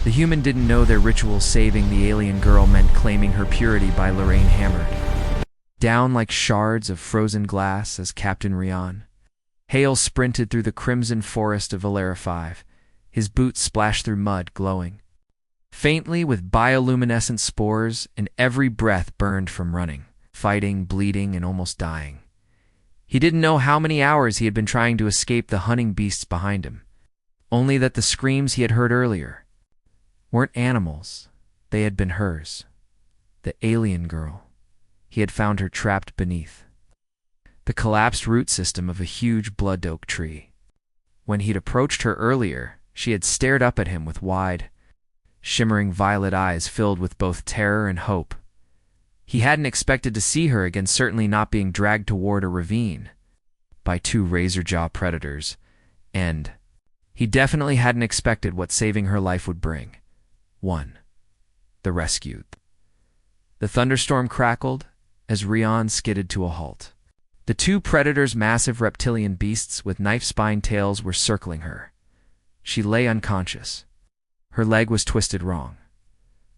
The human didn't know their ritual saving the alien girl meant claiming her purity by Lorraine hammered down like shards of frozen glass as Captain Rian Hale sprinted through the crimson forest of Valera 5, his boots splashed through mud, glowing faintly with bioluminescent spores, and every breath burned from running, fighting, bleeding, and almost dying. He didn't know how many hours he had been trying to escape the hunting beasts behind him, only that the screams he had heard earlier weren't animals, they had been hers. The alien girl. He had found her trapped beneath the collapsed root system of a huge blood oak tree. When he'd approached her earlier, she had stared up at him with wide, shimmering violet eyes filled with both terror and hope. He hadn't expected to see her again, certainly not being dragged toward a ravine by two razor-jaw predators, and he definitely hadn't expected what saving her life would bring. 1. The rescue. The thunderstorm crackled as Rian skidded to a halt. The two predators, massive reptilian beasts with knife-spine tails, were circling her. She lay unconscious. Her leg was twisted wrong.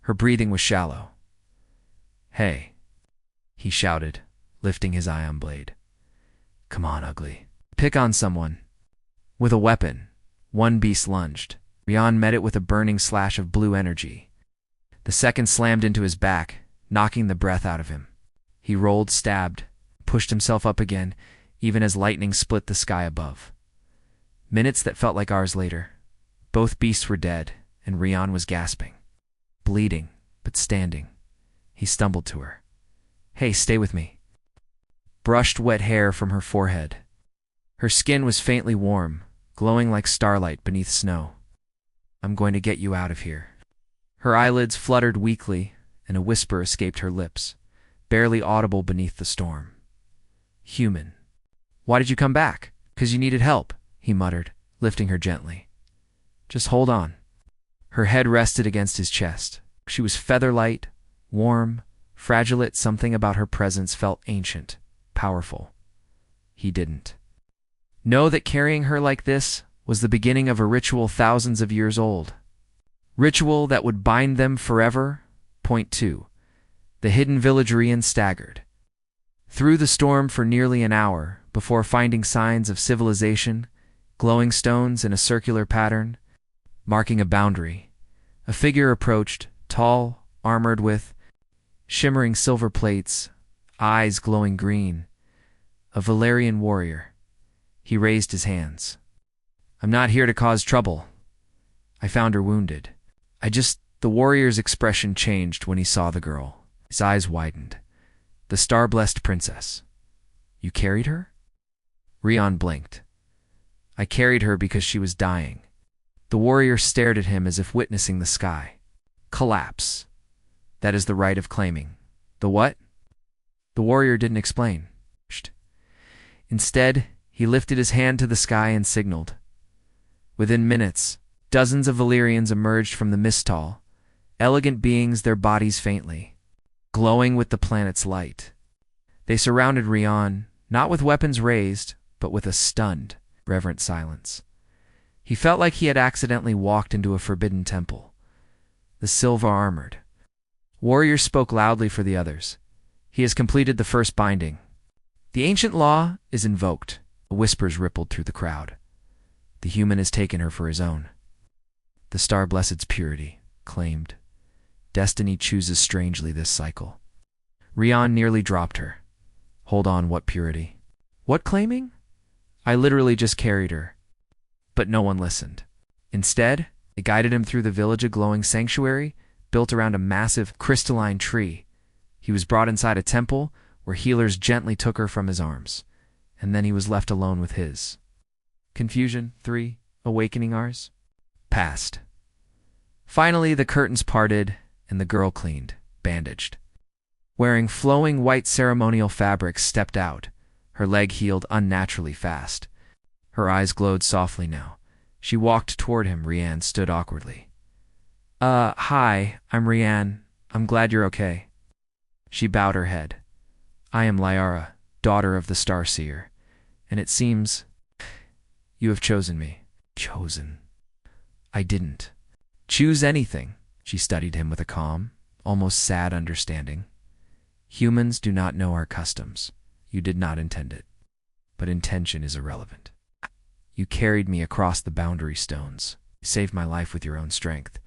Her breathing was shallow. "Hey," he shouted, lifting his ion blade. "Come on, ugly. Pick on someone." With a weapon, one beast lunged. Rian met it with a burning slash of blue energy. The second slammed into his back, knocking the breath out of him. He rolled, stabbed, pushed himself up again, even as lightning split the sky above. Minutes that felt like hours later, both beasts were dead, and Rian was gasping, bleeding, but standing. He stumbled to her. "Hey, stay with me." Brushed wet hair from her forehead. Her skin was faintly warm, glowing like starlight beneath snow. "I'm going to get you out of here." Her eyelids fluttered weakly, and a whisper escaped her lips, barely audible beneath the storm. "Human. Why did you come back?" "'Cause you needed help," he muttered, lifting her gently. "Just hold on." Her head rested against his chest. She was feather-light, warm, fragile. Something about her presence felt ancient, powerful. He didn't know that carrying her like this was the beginning of a ritual thousands of years old. Ritual that would bind them forever. Point 2. The hidden villagerian staggered through the storm for nearly an hour before finding signs of civilization, glowing stones in a circular pattern, marking a boundary. A figure approached, tall, armored with shimmering silver plates, eyes glowing green. A Valerian warrior. He raised his hands. "I'm not here to cause trouble. I found her wounded. The warrior's expression changed when he saw the girl. His eyes widened. "The star-blessed princess. You carried her?" Rian blinked. "I carried her because she was dying." The warrior stared at him as if witnessing the sky collapse. "That is the right of claiming." "The what?" The warrior didn't explain. Instead, he lifted his hand to the sky and signaled. Within minutes, dozens of Valyrians emerged from the mistal, elegant beings, their bodies faintly glowing with the planet's light. They surrounded Rian, not with weapons raised, but with a stunned, reverent silence. He felt like he had accidentally walked into a forbidden temple. The silver-armored warrior spoke loudly for the others. "He has completed the first binding. The ancient law is invoked." Whispers rippled through the crowd. "The human has taken her for his own. The star-blessed's purity, claimed. Destiny chooses strangely this cycle." Rian nearly dropped her. "Hold on, what purity?" "What claiming?" "I literally just carried her." But no one listened. Instead, they guided him through the village, a glowing sanctuary built around a massive crystalline tree. He was brought inside a temple where healers gently took her from his arms, and then he was left alone with his. Confusion 3, awakening hours, passed. Finally, the curtains parted, and the girl, cleaned, bandaged, wearing flowing white ceremonial fabric, stepped out. Her leg healed unnaturally fast. Her eyes glowed softly now. She walked toward him. Rian stood awkwardly. Hi, I'm Rian. I'm glad you're okay." She bowed her head. "I am Lyara, daughter of the Starseer, and it seems you have chosen me." "Chosen?" "I didn't. Choose anything. She studied him with a calm, almost sad understanding. Humans do not know our customs. You did not intend it. But intention is irrelevant. You carried me across the boundary stones. You saved my life with your own strength.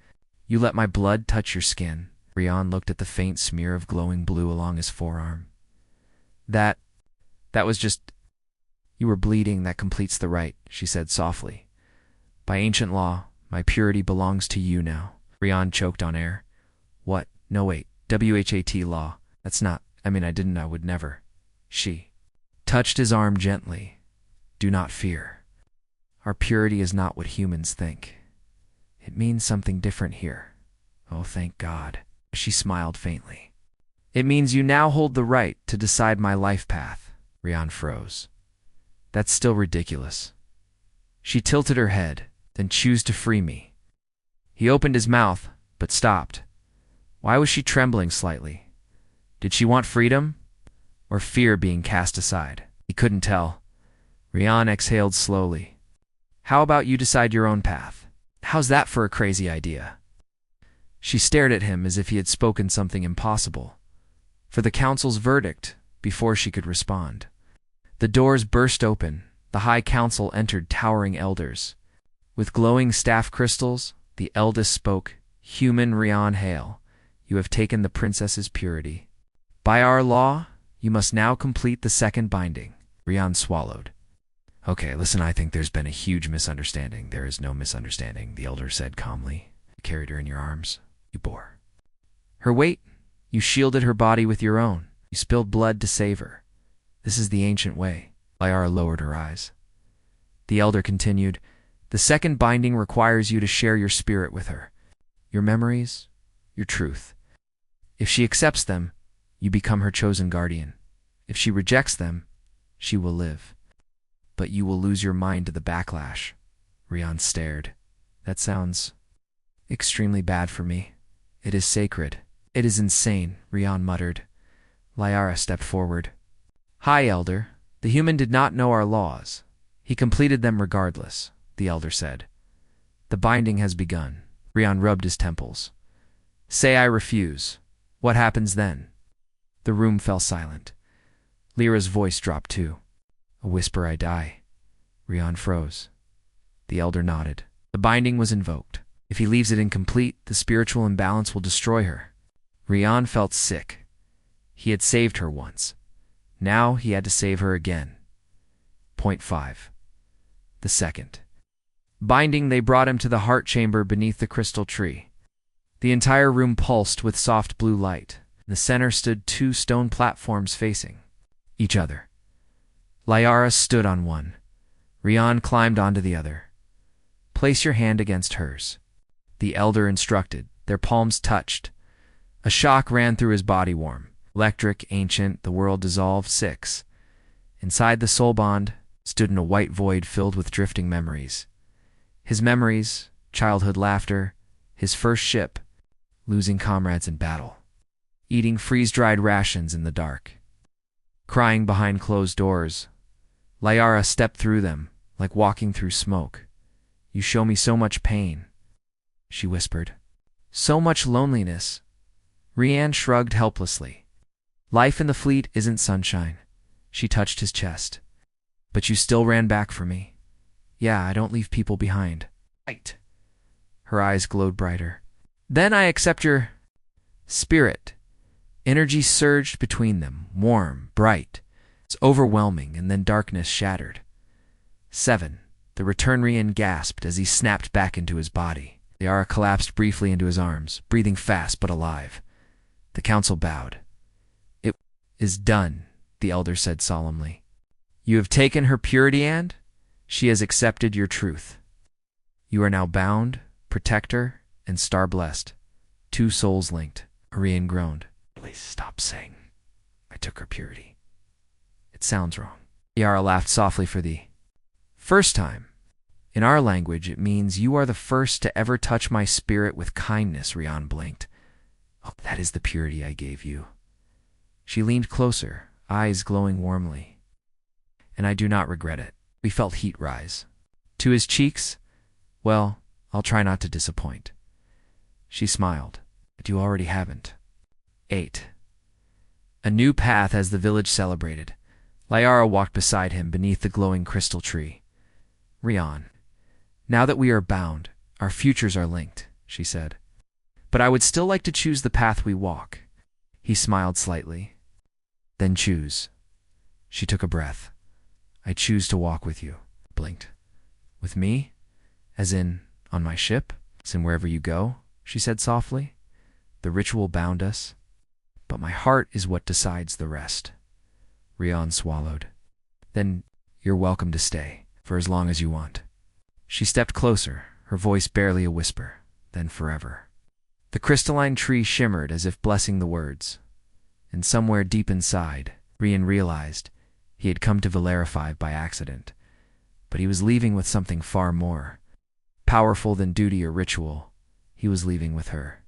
You let my blood touch your skin. Rian looked at the faint smear of glowing blue along his forearm. That was just... You were bleeding, that completes the rite, she said softly. By ancient law, my purity belongs to you now. Rian choked on air. What? No, wait. WHAT law. That's not... I would never. She touched his arm gently. Do not fear. Our purity is not what humans think. It means something different here. Oh, thank God. She smiled faintly. It means you now hold the right to decide my life path. Rian froze. That's still ridiculous. She tilted her head, then choose to free me. He opened his mouth, but stopped. Why was she trembling slightly? Did she want freedom, or fear being cast aside? He couldn't tell. Rian exhaled slowly. How about you decide your own path? How's that for a crazy idea? She stared at him as if he had spoken something impossible. For the council's verdict, before she could respond. The doors burst open. The High Council entered towering elders. With glowing staff crystals, the eldest spoke, Human Rian Hale, you have taken the princess's purity. By our law, you must now complete the second binding. Rian swallowed. Okay, listen, I think there's been a huge misunderstanding. There is no misunderstanding, the elder said calmly. You carried her in your arms. You bore her weight. You shielded her body with your own. You spilled blood to save her. This is the ancient way. Liara lowered her eyes. The elder continued, the second binding requires you to share your spirit with her. Your memories, your truth. If she accepts them, you become her chosen guardian. If she rejects them, she will live. But you will lose your mind to the backlash. Rian stared. That sounds extremely bad for me. It is sacred. It is insane, Rian muttered. Liara stepped forward. Hi, Elder. The human did not know our laws. He completed them regardless, the elder said. The binding has begun. Rian rubbed his temples. Say I refuse. What happens then? The room fell silent. Lyra's voice dropped too. A whisper, I die. Rian froze. The elder nodded. The binding was invoked. If he leaves it incomplete, the spiritual imbalance will destroy her. Rian felt sick. He had saved her once. Now he had to save her again. Point 5. The second binding, they brought him to the heart chamber beneath the crystal tree. The entire room pulsed with soft blue light. In the center stood 2 stone platforms facing each other. Liara stood on one. Rian climbed onto the other. Place your hand against hers. The elder instructed. Their palms touched. A shock ran through his body warm. Electric, ancient, the world dissolved. 6. Inside the soul bond stood in a white void filled with drifting memories. His memories, childhood laughter, his first ship, losing comrades in battle, eating freeze-dried rations in the dark, crying behind closed doors. Liara stepped through them, like walking through smoke. You show me so much pain, she whispered. So much loneliness. Rian shrugged helplessly. Life in the fleet isn't sunshine. She touched his chest. But you still ran back for me. Yeah, I don't leave people behind. Right. Her eyes glowed brighter. Then I accept your spirit. Energy surged between them, warm, bright. It's overwhelming, and then darkness shattered. 7. The return Rian gasped as he snapped back into his body. Liara collapsed briefly into his arms, breathing fast but alive. The council bowed. It is done, the elder said solemnly. You have taken her purity and she has accepted your truth. You are now bound, protector, and star-blessed. 2 souls linked. Rian groaned. Please stop saying I took her purity. It sounds wrong. Liara laughed softly for the first time. In our language, it means you are the first to ever touch my spirit with kindness, Rian blinked. Oh, that is the purity I gave you. She leaned closer, eyes glowing warmly. And I do not regret it. We felt heat rise. To his cheeks, well, I'll try not to disappoint. She smiled. But you already haven't. 8. A new path as the village celebrated. Liara walked beside him beneath the glowing crystal tree. Rion, now that we are bound, our futures are linked, she said. But I would still like to choose the path we walk. He smiled slightly. Then choose. She took a breath. I choose to walk with you. Blinked. With me? As in, on my ship? As in wherever you go? She said softly. The ritual bound us. But my heart is what decides the rest. Rion swallowed. Then you're welcome to stay, for as long as you want. She stepped closer, her voice barely a whisper. Then forever. The crystalline tree shimmered as if blessing the words. And somewhere deep inside, Rion realized he had come to Valerify by accident. But he was leaving with something far more powerful than duty or ritual. He was leaving with her.